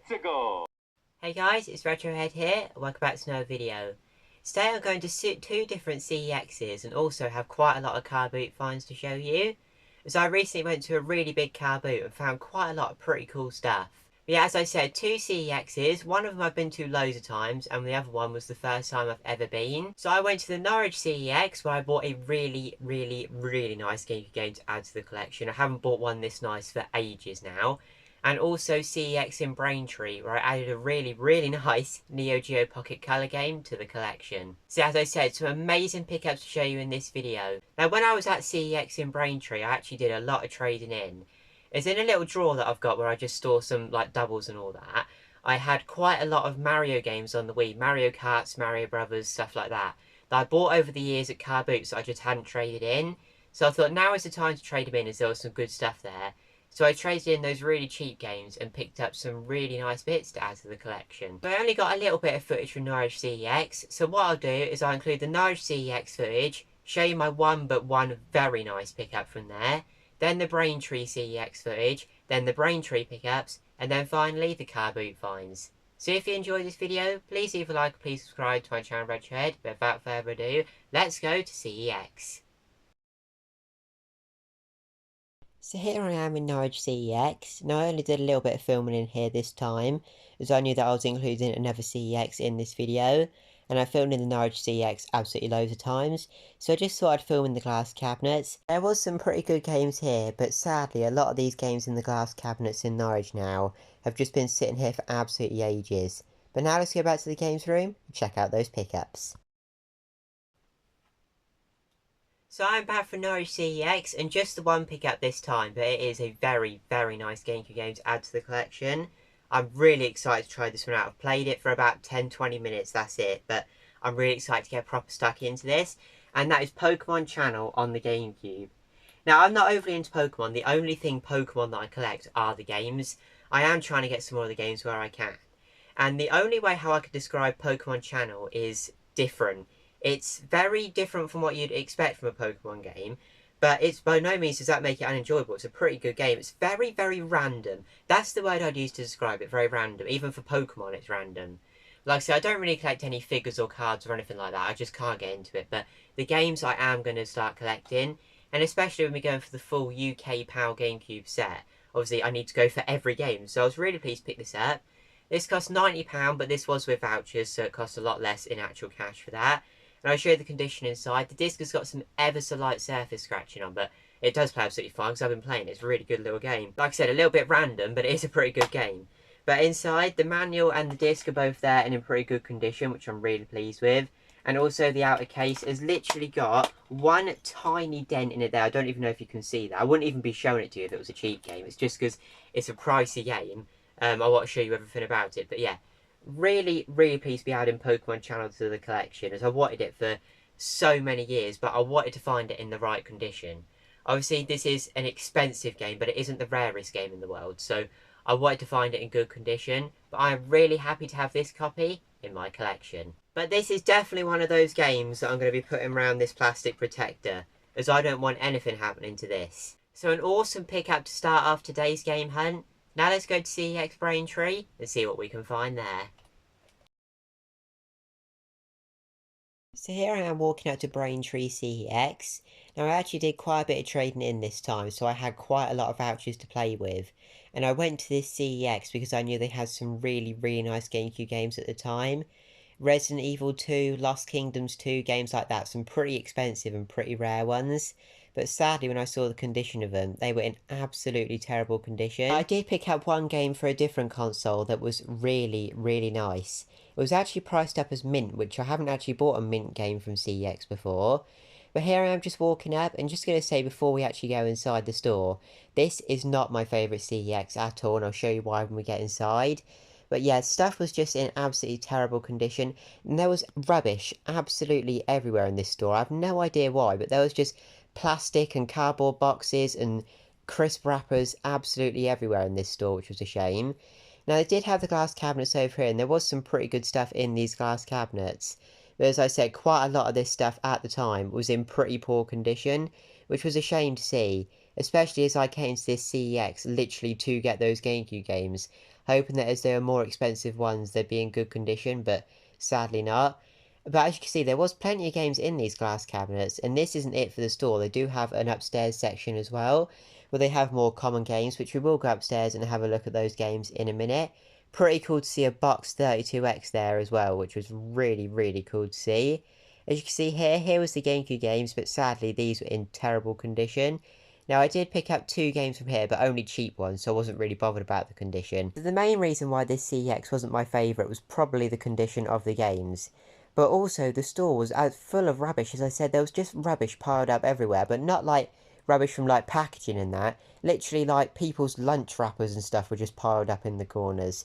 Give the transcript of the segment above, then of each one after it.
go! Hey guys, it's Retrohead here, welcome back to another video. Today I'm going to suit two different CEXs and also have quite a lot of carboot finds to show you, as I recently went to a really big carboot and found quite a lot of pretty cool stuff. But yeah, as I said, two CEXs, one of them I've been to loads of times and the other one was the first time I've ever been. So I went to the Norwich CEX where I bought a really nice game to add to the collection. I haven't bought one this nice for ages now. And also CEX in Braintree, where I added a really nice Neo Geo Pocket Color game to the collection. So as I said, some amazing pickups to show you in this video. Now when I was at CEX in Braintree, I actually did a lot of trading in. It's in a little drawer that I've got where I just store some like doubles and all that. I had quite a lot of Mario games on the Wii, Mario Karts, Mario Brothers, stuff like that I bought over the years at car boots that I just hadn't traded in. So I thought now is the time to trade them in as there was some good stuff there. So I traded in those really cheap games and picked up some really nice bits to add to the collection. But I only got a little bit of footage from Norwich CEX, so what I'll do is I'll include the Norwich CEX footage, show you my one very nice pickup from there, then the Braintree CEX footage, then the Braintree pickups, and then finally the car boot finds. So if you enjoyed this video, please leave a like, please subscribe to my channel Retrohead, but without further ado, let's go to CEX. So here I am in Norwich CEX. Now I only did a little bit of filming in here this time, as I knew that I was including another CEX in this video, and I filmed in the Norwich CEX absolutely loads of times, so I just thought I'd film in the glass cabinets. There was some pretty good games here, but sadly a lot of these games in the glass cabinets in Norwich now have just been sitting here for absolutely ages. But now let's go back to the games room and check out those pickups. So I'm back for Norwich CEX, and just the one pickup this time, but it is a very nice Gamecube game to add to the collection. I'm really excited to try this one out. I've played it for about 10-20 minutes, that's it, but I'm really excited to get proper stuck into this, and that is Pokemon Channel on the Gamecube. Now, I'm not overly into Pokemon. The only thing Pokemon that I collect are the games. I am trying to get some more of the games where I can. And the only way how I could describe Pokemon Channel is different. It's very different from what you'd expect from a Pokemon game, but it's by no means does that make it unenjoyable. It's a pretty good game. It's very random. That's the word I'd use to describe it, very random. Even for Pokemon, it's random. Like I said, I don't really collect any figures or cards or anything like that. I just can't get into it. But the games I am going to start collecting, and especially when we're going for the full UK PAL Gamecube set, obviously I need to go for every game. So I was really pleased to pick this up. This cost £90, but this was with vouchers, so it cost a lot less in actual cash for that. And I'll show you the condition inside. The disc has got some ever so light surface scratching on, but it does play absolutely fine because I've been playing it. It's a really good little game. Like I said, a little bit random, but it is a pretty good game. But inside, the manual and the disc are both there and in pretty good condition, which I'm really pleased with. And also the outer case has literally got one tiny dent in it there. I don't even know if you can see that. I wouldn't even be showing it to you if it was a cheap game. It's just because it's a pricey game. I want to show you everything about it. But yeah, really pleased to be adding Pokemon Channel to the collection, as I wanted it for so many years, but I wanted to find it in the right condition. Obviously, this is an expensive game, but it isn't the rarest game in the world, so I wanted to find it in good condition, but I'm really happy to have this copy in my collection. But this is definitely one of those games that I'm going to be putting around this plastic protector, as I don't want anything happening to this. So an awesome pickup to start off today's game hunt. Now let's go to Cex Braintree and see what we can find there. So here I am walking out to Tree CEX. Now I actually did quite a bit of trading in this time, so I had quite a lot of vouchers to play with. And I went to this CEX because I knew they had some really nice Gamecube games at the time. Resident Evil 2, Lost Kingdoms 2, games like that, some pretty expensive and pretty rare ones. But sadly, when I saw the condition of them, they were in absolutely terrible condition. I did pick up one game for a different console that was really nice. It was actually priced up as mint, which I haven't actually bought a mint game from CEX before. But here I am just walking up, and just going to say before we actually go inside the store, this is not my favourite CEX at all, and I'll show you why when we get inside. But yeah, stuff was just in absolutely terrible condition, and there was rubbish absolutely everywhere in this store. I have no idea why, but there was just plastic and cardboard boxes and crisp wrappers absolutely everywhere in this store, which was a shame. Now, they did have the glass cabinets over here, and there was some pretty good stuff in these glass cabinets. But as I said, quite a lot of this stuff at the time was in pretty poor condition, which was a shame to see, especially as I came to this CEX literally to get those GameCube games, hoping that as they were more expensive ones, they'd be in good condition, but sadly not. But as you can see, there was plenty of games in these glass cabinets, and this isn't it for the store. They do have an upstairs section as well, where they have more common games, which we will go upstairs and have a look at those games in a minute. Pretty cool to see a box 32X there as well, which was really, really cool to see. As you can see here was the GameCube games, but sadly these were in terrible condition. Now I did pick up 2 games from here, but only cheap ones, so I wasn't really bothered about the condition. The main reason why this CEX wasn't my favourite was probably the condition of the games. But also, the store was full of rubbish. As I said, there was just rubbish piled up everywhere, but not like rubbish from like packaging and that. Literally like people's lunch wrappers and stuff were just piled up in the corners.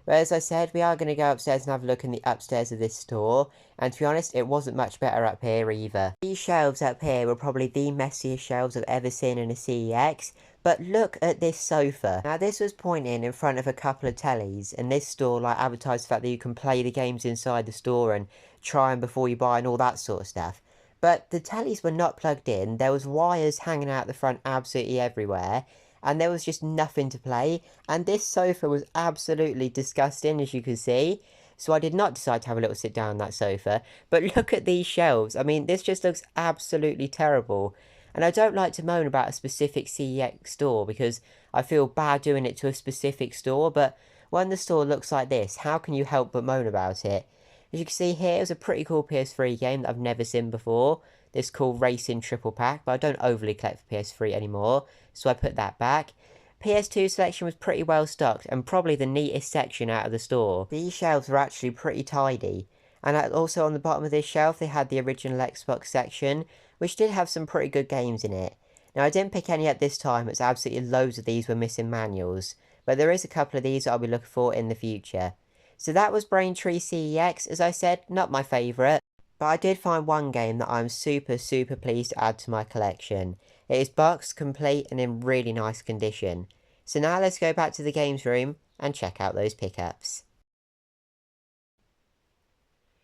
But as I said, we are going to go upstairs and have a look in the upstairs of this store, and to be honest, it wasn't much better up here either. These shelves up here were probably the messiest shelves I've ever seen in a CEX, but look at this sofa. Now this was pointing in front of a couple of tellies, and this store like advertised the fact that you can play the games inside the store and try them before you buy and all that sort of stuff. But the tellies were not plugged in, there was wires hanging out the front absolutely everywhere, and there was just nothing to play, and this sofa was absolutely disgusting, as you can see. So I did not decide to have a little sit down on that sofa, but look at these shelves. I mean, this just looks absolutely terrible. And I don't like to moan about a specific CEX store, because I feel bad doing it to a specific store, but when the store looks like this, how can you help but moan about it? As you can see here, it was a pretty cool PS3 game that I've never seen before. This cool Racing Triple Pack, but I don't overly collect for PS3 anymore, so I put that back. PS2 selection was pretty well stocked, and probably the neatest section out of the store. These shelves were actually pretty tidy, and also on the bottom of this shelf they had the original Xbox section, which did have some pretty good games in it. Now I didn't pick any up this time, as absolutely loads of these were missing manuals, but there is a couple of these that I'll be looking for in the future. So that was Braintree CEX, as I said, not my favourite. But I did find one game that I'm super pleased to add to my collection. It is boxed, complete, and in really nice condition. So now let's go back to the games room and check out those pickups.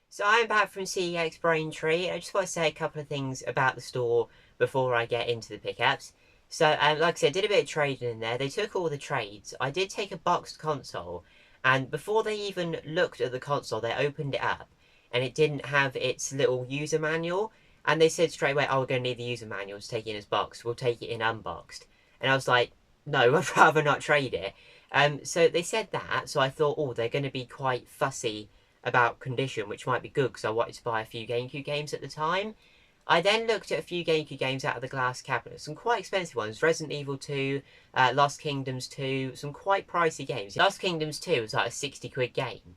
So I'm back from Cex Braintree. I just want to say a couple of things about the store before I get into the pickups. So, like I said, I did a bit of trading in there. They took all the trades. I did take a boxed console, and before they even looked at the console, they opened it up, and it didn't have its little user manual, and they said straight away, oh, we're going to need the user manual to take it in as boxed, we'll take it in unboxed. And I was like, no, I'd rather not trade it. So they said that, so I thought, oh, they're going to be quite fussy about condition, which might be good, because I wanted to buy a few GameCube games at the time. I then looked at a few GameCube games out of the glass cabinet, some quite expensive ones, Resident Evil 2, Lost Kingdoms 2, some quite pricey games. Lost Kingdoms 2 was like a 60 quid game.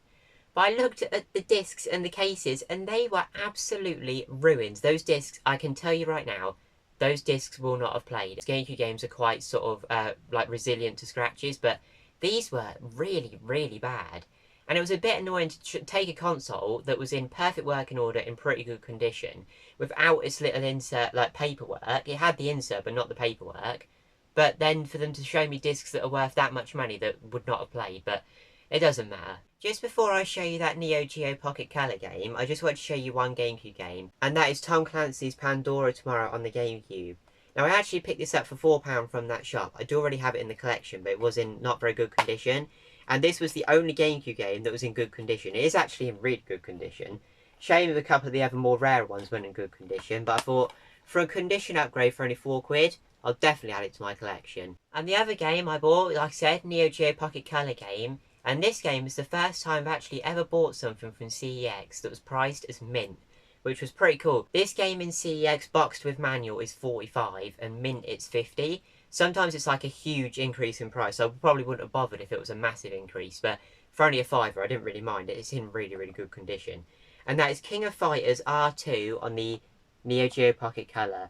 But I looked at the discs and the cases, and they were absolutely ruined. Those discs, I can tell you right now, those discs will not have played. GameCube games are quite sort of like resilient to scratches, but these were really bad. And it was a bit annoying to take a console that was in perfect working order, in pretty good condition, without its little insert, like paperwork. It had the insert, but not the paperwork. But then for them to show me discs that are worth that much money that would not have played, but it doesn't matter. Just before I show you that Neo Geo Pocket Color game, I just want to show you one GameCube game, and that is Tom Clancy's Pandora Tomorrow on the GameCube. Now, I actually picked this up for £4 from that shop. I do already have it in the collection, but it was in not very good condition. And this was the only GameCube game that was in good condition. It is actually in really good condition. Shame if a couple of the other more rare ones weren't in good condition, but I thought, for a condition upgrade for only £4, I'll definitely add it to my collection. And the other game I bought, like I said, Neo Geo Pocket Color game. And this game is the first time I've actually ever bought something from CEX that was priced as mint, which was pretty cool. This game in CEX boxed with manual is 45 and mint it's 50. Sometimes it's like a huge increase in price, so I probably wouldn't have bothered if it was a massive increase, but for only a fiver I didn't really mind it. It's in really good condition. And that is King of Fighters R2 on the Neo Geo Pocket Color.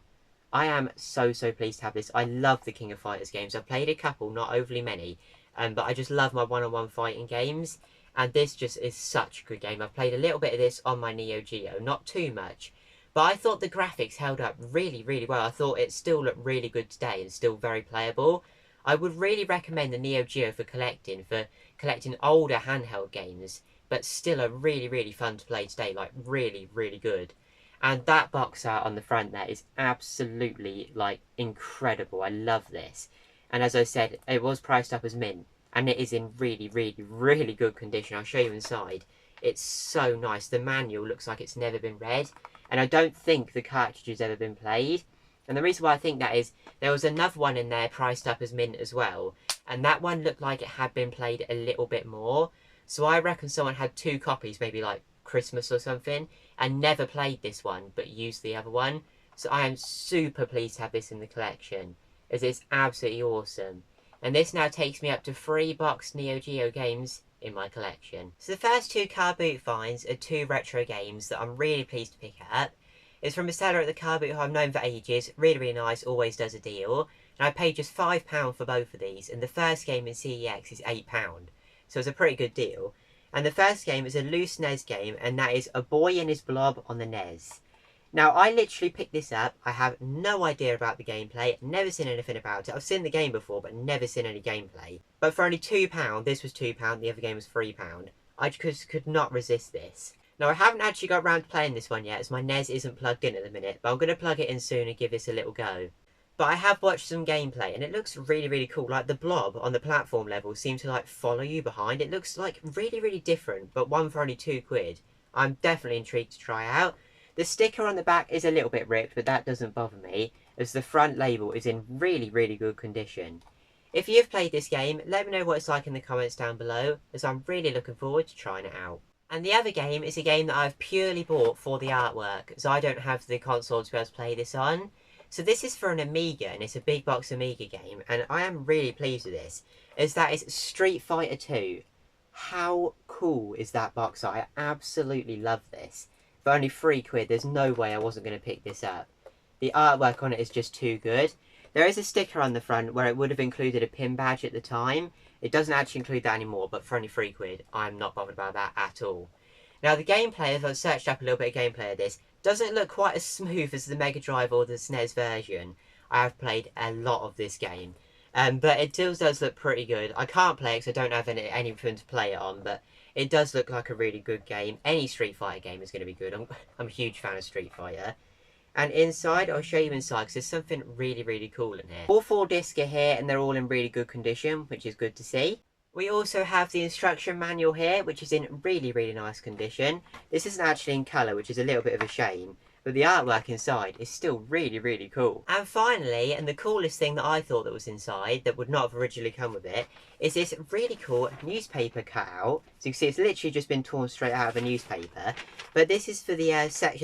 I am so pleased to have this. I love the King of Fighters games. I've played a couple, not overly many. But I just love my one-on-one fighting games, and this just is such a good game. I've played a little bit of this on my Neo Geo, not too much, but I thought the graphics held up really well. I thought it still looked really good today and still very playable. I would really recommend the Neo Geo for collecting older handheld games, but still a really fun to play today, like really good. And that box art on the front there is absolutely, like, incredible. I love this. And as I said, it was priced up as mint, and it is in really good condition. I'll show you inside. It's so nice. The manual looks like it's never been read, and I don't think the cartridge has ever been played. And the reason why I think that is, there was another one in there priced up as mint as well, and that one looked like it had been played a little bit more. So I reckon someone had 2 copies, maybe like Christmas or something, and never played this one, but used the other one. So I am super pleased to have this in the collection, as it's absolutely awesome. And this now takes me up to 3 boxed Neo Geo games in my collection. So the first 2 carboot finds are 2 retro games that I'm really pleased to pick up. It's from a seller at the carboot who I've known for ages, really nice, always does a deal. And I paid just £5 for both of these, and the first game in CEX is £8. So it's a pretty good deal. And the first game is a loose NES game, and that is A Boy and His Blob on the NES. Now, I literally picked this up. I have no idea about the gameplay, never seen anything about it. I've seen the game before, but never seen any gameplay. But for only £2, this was £2, the other game was £3. I just could not resist this. Now, I haven't actually got around to playing this one yet, as my NES isn't plugged in at the minute, but I'm going to plug it in soon and give this a little go. But I have watched some gameplay, and it looks really cool. Like, the blob on the platform level seems to, like, follow you behind. It looks, like, really different, but one for only £2. I'm definitely intrigued to try out. The sticker on the back is a little bit ripped, but that doesn't bother me, as the front label is in really good condition. If you've played this game, let me know what it's like in the comments down below, as I'm really looking forward to trying it out. And the other game is a game that I've purely bought for the artwork, as I don't have the console to be able to play this on. So this is for an Amiga, and it's a big box Amiga game, and I am really pleased with this, as that is Street Fighter 2. How cool is that box art? I absolutely love this. For only £3, there's no way I wasn't going to pick this up. The artwork on it is just too good. There is a sticker on the front where it would have included a pin badge at the time. It doesn't actually include that anymore, but for only £3, I'm not bothered about that at all. Now, the gameplay, as I've searched up a little bit of gameplay of this, doesn't look quite as smooth as the Mega Drive or the SNES version. I have played a lot of this game, but it still does look pretty good. I can't play it because I don't have anything to play it on, but it does look like a really good game. Any Street Fighter game is going to be good. I'm a huge fan of Street Fighter. And inside, I'll show you inside, because there's something really cool in here. All 4 discs are here, and they're all in really good condition, which is good to see. We also have the instruction manual here, which is in really nice condition. This isn't actually in colour, which is a little bit of a shame, but the artwork inside is still really cool. And finally, and the coolest thing that I thought that was inside, that would not have originally come with it, is this really cool newspaper cutout. So you can see it's literally just been torn straight out of a newspaper. But this is for the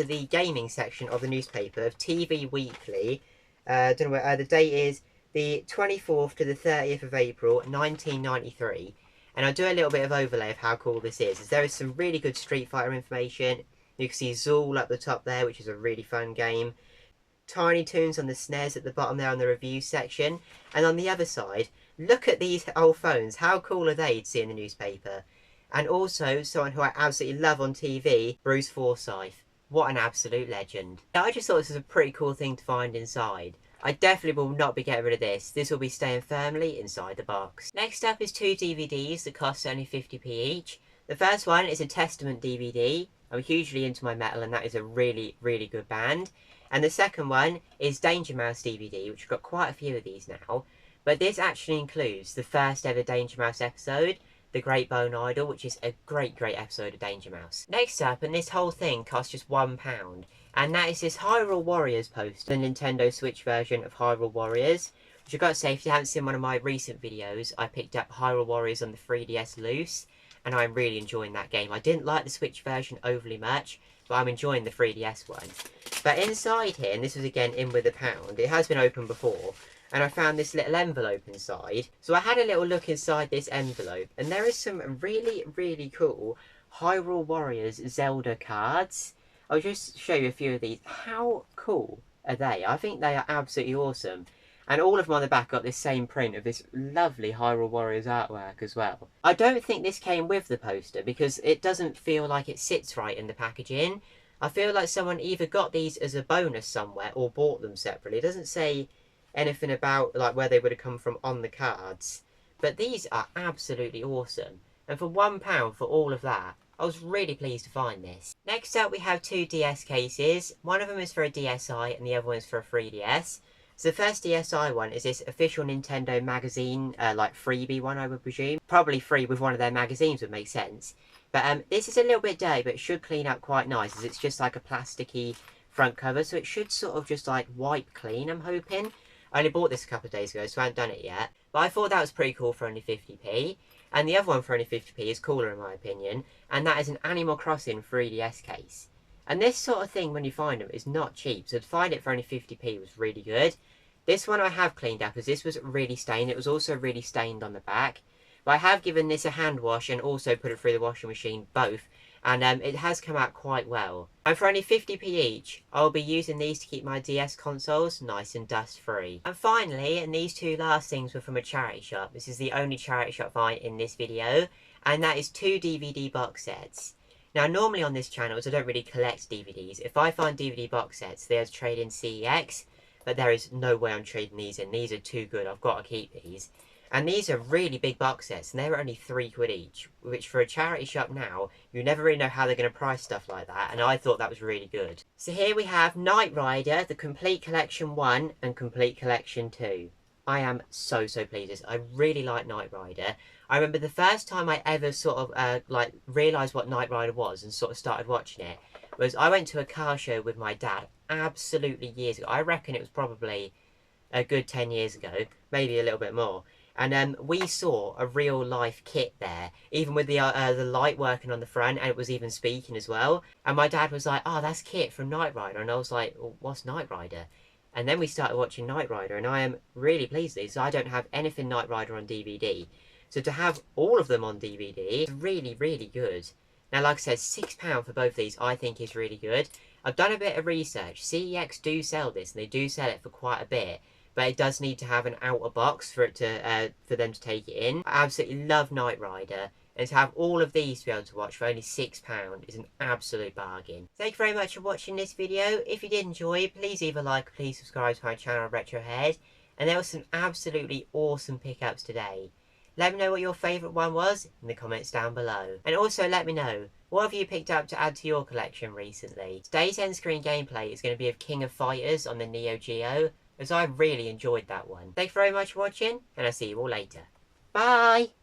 the gaming section of the newspaper of TV Weekly. Don't know where the date is. The 24th to the 30th of April, 1993. And I'll do a little bit of overlay of how cool this is. As there is some really good Street Fighter information. You can see Zool up the top there, which is a really fun game. Tiny Toons on the SNES at the bottom there on the review section. And on the other side, look at these old phones. How cool are they to see in the newspaper? And also, someone who I absolutely love on TV, Bruce Forsyth. What an absolute legend. I just thought this was a pretty cool thing to find inside. I definitely will not be getting rid of this. This will be staying firmly inside the box. Next up is 2 DVDs that cost only 50p each. The first one is a Testament DVD. I'm hugely into my metal, and that is a really good band. And the second one is Danger Mouse DVD, which I've got quite a few of these now. But this actually includes the first ever Danger Mouse episode, The Great Bone Idol, which is a great episode of Danger Mouse. Next up, and this whole thing costs just £1. And that is this Hyrule Warriors poster, the Nintendo Switch version of Hyrule Warriors. Which I've got to say, if you haven't seen one of my recent videos, I picked up Hyrule Warriors on the 3DS loose. And I'm really enjoying that game. I didn't like the Switch version overly much, but I'm enjoying the 3DS one. But inside here, and this was again in with £1, it has been opened before, and I found this little envelope inside. So I had a little look inside this envelope, and there is some really cool Hyrule Warriors Zelda cards. I'll just show you a few of these. How cool are they? I think they are absolutely awesome. And all of them on the back got this same print of this lovely Hyrule Warriors artwork as well. I don't think this came with the poster, because it doesn't feel like it sits right in the packaging. I feel like someone either got these as a bonus somewhere or bought them separately. It doesn't say anything about like where they would have come from on the cards. But these are absolutely awesome. And for £1 for all of that, I was really pleased to find this. Next up we have two DS cases. One of them is for a DSi and the other one is for a 3DS. So the first DSi one is this official Nintendo magazine, like freebie one I would presume. Probably free with one of their magazines would make sense. But this is a little bit dirty, but it should clean up quite nice as it's just like a plasticky front cover. So it should sort of just like wipe clean, I'm hoping. I only bought this a couple of days ago, so I haven't done it yet. But I thought that was pretty cool for only 50p. And the other one for only 50p is cooler in my opinion. And that is an Animal Crossing 3DS case. And this sort of thing, when you find them, is not cheap. So to find it for only 50p was really good. This one I have cleaned up as this was really stained. It was also really stained on the back. But I have given this a hand wash and also put it through the washing machine, both. And it has come out quite well. And for only 50p each, I'll be using these to keep my DS consoles nice and dust free. And finally, and these two last things were from a charity shop. This is the only charity shop find in this video. And that is 2 DVD box sets. Now normally on this channel, I don't really collect DVDs. If I find DVD box sets, there's trade in CEX. But there is no way I'm trading these in. These are too good. I've got to keep these. And these are really big box sets, and they're only £3 each, which for a charity shop now, you never really know how they're going to price stuff like that, and I thought that was really good. So here we have Knight Rider, the Complete Collection 1 and Complete Collection 2. I am so pleased with this. I really like Knight Rider. I remember the first time I ever sort of realised what Knight Rider was and sort of started watching it was I went to a car show with my dad absolutely years ago. I reckon it was probably a good 10 years ago, maybe a little bit more. And we saw a real life kit there, even with the light working on the front, and it was even speaking as well. And my dad was like, "Oh, that's Kit from Knight Rider," and I was like, well, "What's Knight Rider?" And then we started watching Knight Rider, and I am really pleased with this. I don't have anything Knight Rider on DVD, so to have all of them on DVD is really good. Now, like I said, £6 for both of these I think is really good. I've done a bit of research. CEX do sell this, and they do sell it for quite a bit. But it does need to have an outer box for it to for them to take it in. I absolutely love Knight Rider, and to have all of these to be able to watch for only £6 is an absolute bargain. Thank you very much for watching this video. If you did enjoy, please leave a like, please subscribe to my channel Retrohead. And there were some absolutely awesome pickups today. Let me know what your favourite one was in the comments down below. And also let me know, what have you picked up to add to your collection recently? Today's end screen gameplay is going to be of King of Fighters on the Neo Geo, as I really enjoyed that one. Thank you very much for watching, and I'll see you all later. Bye!